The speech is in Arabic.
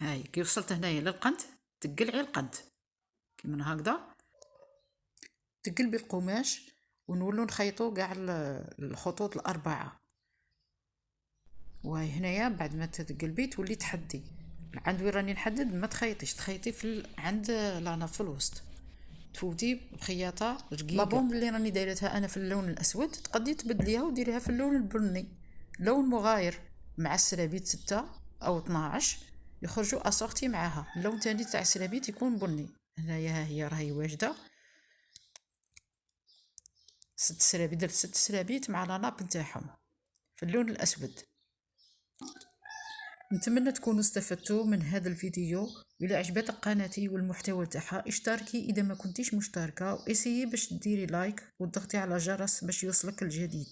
هاي كي وصلت هنايا للقنت تقلعي القنت كيما هكذا، تقلبي القماش ونولو نخيطو كاع الخطوط الاربعه. وهاي هنايا بعد ما تقلبي تولي تحدي عند وين راني نحدد، ما تخيطيش، تخيطي عند لانا في الوسط، تفوتي بخياطه رقيقه. لابومب اللي راني دايرتها انا في اللون الاسود تقدي تبدليها وديريها في اللون البني، لون مغاير مع السرابيت 6 او 12 يخرجوا اسورتي معاها. اللون تاني تاع السرابيت يكون بني. هنايا ها هي راهي واجده 6 سرابيت، درت 6 سرابيت مع لاناب نتاعهم في اللون الاسود. نتمنى تكونوا استفدتوا من هذا الفيديو. الى عجبتك قناتي والمحتوى تاعها اشتركي اذا ما كنتيش مشتركه، واسيي باش ديري لايك وتضغطي على الجرس باش يوصلك الجديد.